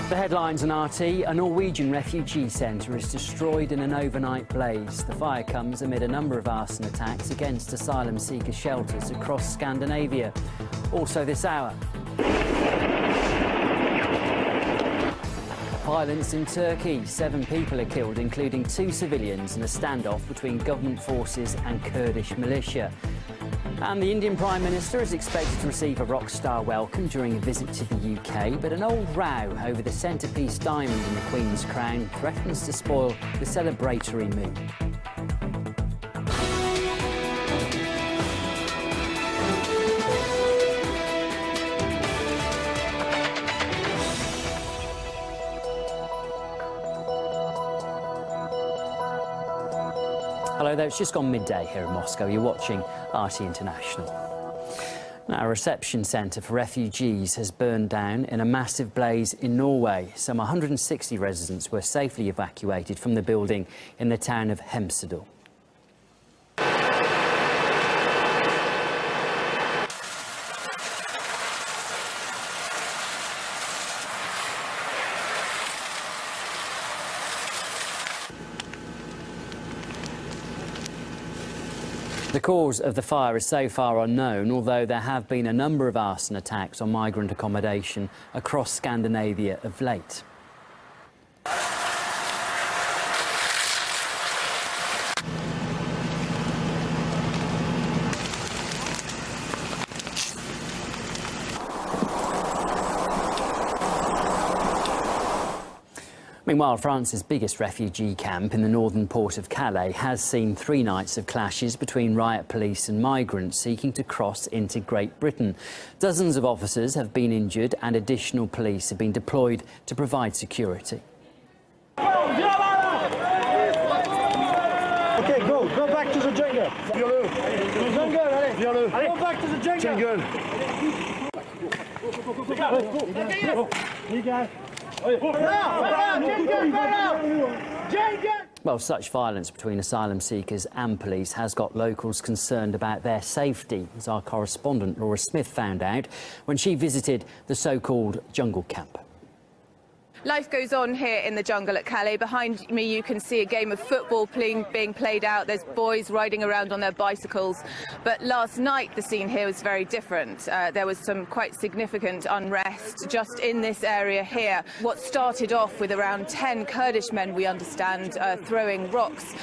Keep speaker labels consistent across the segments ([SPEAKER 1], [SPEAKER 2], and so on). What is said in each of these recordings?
[SPEAKER 1] The headlines on RT, a Norwegian refugee centre is destroyed in an overnight blaze. The fire comes amid a number of arson attacks against asylum-seeker shelters across Scandinavia. Also this hour, violence in Turkey. 7 people are killed, including 2 civilians, in a standoff between government forces and Kurdish militia. And the Indian Prime Minister is expected to receive a rock-star welcome during a visit to the UK, but an old row over the centrepiece diamond in the Queen's crown threatens to spoil the celebratory mood. Hello there, it's just gone midday here in Moscow. You're watching RT International. Now, a reception centre for refugees has burned down in a massive blaze in Norway. Some 160 residents were safely evacuated from the building in the town of Hemsedal. The cause of the fire is so far unknown, although there have been a number of arson attacks on migrant accommodation across Scandinavia of late. Meanwhile, France's biggest refugee camp in the northern port of Calais has seen 3 nights of clashes between riot police and migrants seeking to cross into Great Britain. Dozens of officers have been injured and additional police have been deployed to provide security.
[SPEAKER 2] Okay, go back to the jungle. Go back to the jungle.
[SPEAKER 1] Well, such violence between asylum seekers and police has got locals concerned about their safety, as our correspondent Laura Smith found out when she visited the so-called jungle camp.
[SPEAKER 3] Life goes on here in the jungle at Calais. Behind me you can see a game of football being played out. There's boys riding around on their bicycles. But last night the scene here was very different. There was some quite significant unrest just in this area here. What started off with around 10 Kurdish men, we understand, throwing rocks,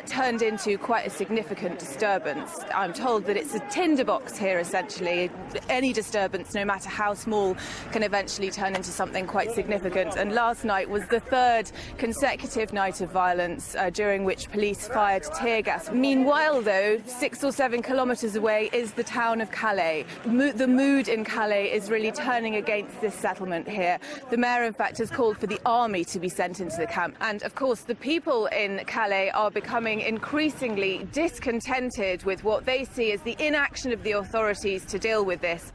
[SPEAKER 3] turned into quite a significant disturbance. I'm told that it's a tinderbox here, essentially. Any disturbance, no matter how small, can eventually turn into something quite significant. And last night was the 3rd consecutive night of violence during which police fired tear gas. Meanwhile, though, 6 or 7 kilometres away is the town of Calais. The mood in Calais is really turning against this settlement here. The mayor, in fact, has called for the army to be sent into the camp. And, of course, the people in Calais are becoming increasingly discontented with what they see as the inaction of the authorities to deal with this.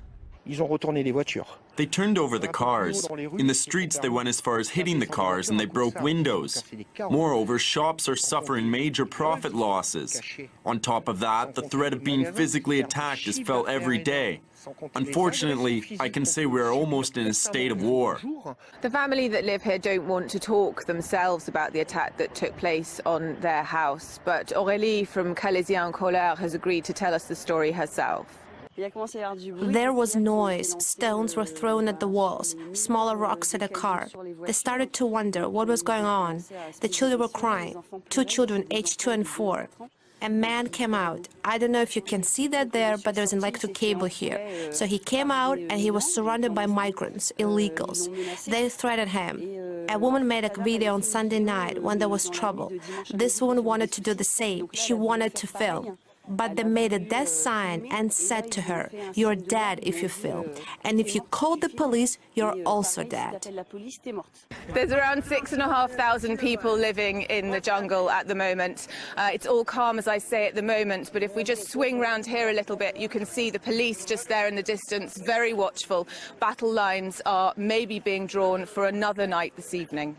[SPEAKER 4] They turned over the cars. In the streets, they went as far as hitting the cars and they broke windows. Moreover, shops are suffering major profit losses. On top of that, the threat of being physically attacked is felt every day. Unfortunately, I can say we are almost in a state of war.
[SPEAKER 3] The family that live here don't want to talk themselves about the attack that took place on their house, but Aurélie from Calaisiens en Colère has agreed to tell us the story herself.
[SPEAKER 5] There was noise, stones were thrown at the walls, smaller rocks at a car. They started to wonder what was going on. The children were crying, 2 children aged 2 and 4. A man came out. I don't know if you can see that there, but there's an electric cable here. So he came out and he was surrounded by migrants, illegals. They threatened him. A woman made a video on Sunday night when there was trouble. This woman wanted to do the same. She wanted to film. But they made a death sign and said to her, "You're dead if you film. And if you call the police, you're also dead."
[SPEAKER 3] There's around 6,500 people living in the jungle at the moment. It's all calm, as I say, at the moment. But if we just swing round here a little bit, you can see the police just there in the distance, very watchful. Battle lines are maybe being drawn for another night this evening.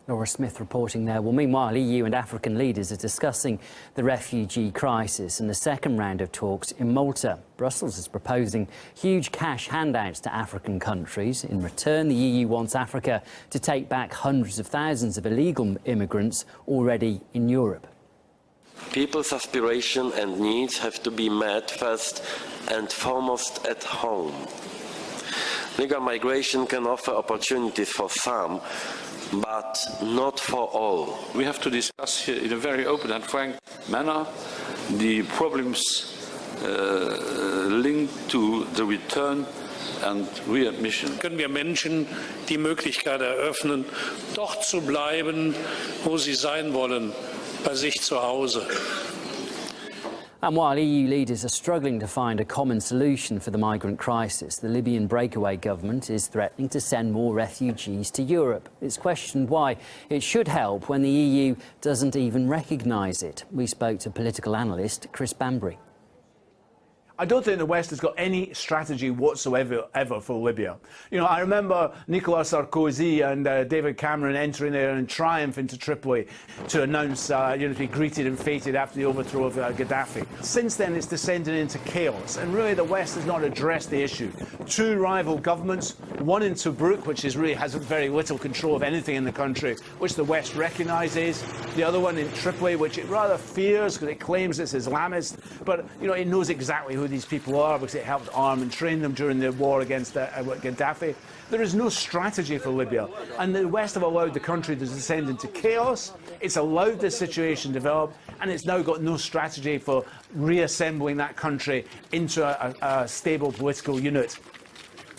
[SPEAKER 1] Laura Smith reporting there. Well, meanwhile, EU and African leaders are discussing the refugee crisis and the second round of talks in Malta. Brussels is proposing huge cash handouts to African countries. In return, the EU wants Africa to take back hundreds of thousands of illegal immigrants already in Europe.
[SPEAKER 6] People's aspirations and needs have to be met first and foremost at home. Legal migration can offer opportunities for some, but not for all.
[SPEAKER 7] We have to discuss here in a very open and frank manner the problems linked to the return and readmission.
[SPEAKER 8] Können wir Menschen die Möglichkeit eröffnen, dort zu bleiben, wo sie sein wollen, bei sich zu Hause.
[SPEAKER 1] And while EU leaders are struggling to find a common solution for the migrant crisis, the Libyan breakaway government is threatening to send more refugees to Europe. It's questioned why it should help when the EU doesn't even recognise it. We spoke to political analyst Chris Bambury.
[SPEAKER 9] I don't think the West has got any strategy whatsoever for Libya. You know, I remember Nicolas Sarkozy and David Cameron entering there in triumph into Tripoli to announce, to be greeted and feted after the overthrow of Gaddafi. Since then, it's descended into chaos, and really the West has not addressed the issue. Two rival governments, one in Tobruk, which really has very little control of anything in the country, which the West recognises. The other one in Tripoli, which it rather fears because it claims it's Islamist, but you know it knows exactly who these people are because it helped arm and train them during the war against Gaddafi. There is no strategy for Libya, and the West have allowed the country to descend into chaos. It's allowed this situation to develop, and it's now got no strategy for reassembling that country into a stable political unit.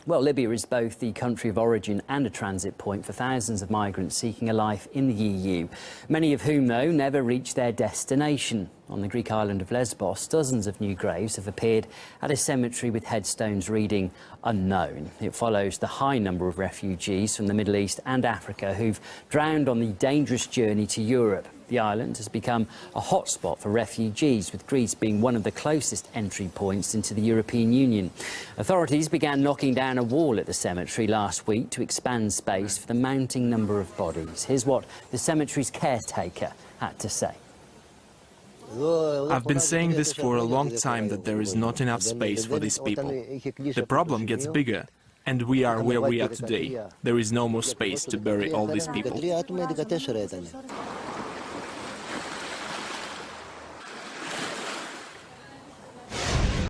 [SPEAKER 1] Well, Libya is both the country of origin and a transit point for thousands of migrants seeking a life in the EU, many of whom, though, never reach their destination. On the Greek island of Lesbos, dozens of new graves have appeared at a cemetery with headstones reading unknown. It follows the high number of refugees from the Middle East and Africa who've drowned on the dangerous journey to Europe. The island has become a hotspot for refugees, with Greece being one of the closest entry points into the European Union. Authorities began knocking down a wall at the cemetery last week to expand space for the mounting number of bodies. Here's what the cemetery's caretaker had to say.
[SPEAKER 10] I've been saying this for a long time, that there is not enough space for these people. The problem gets bigger, and we are where we are today. There is no more space to bury all these people.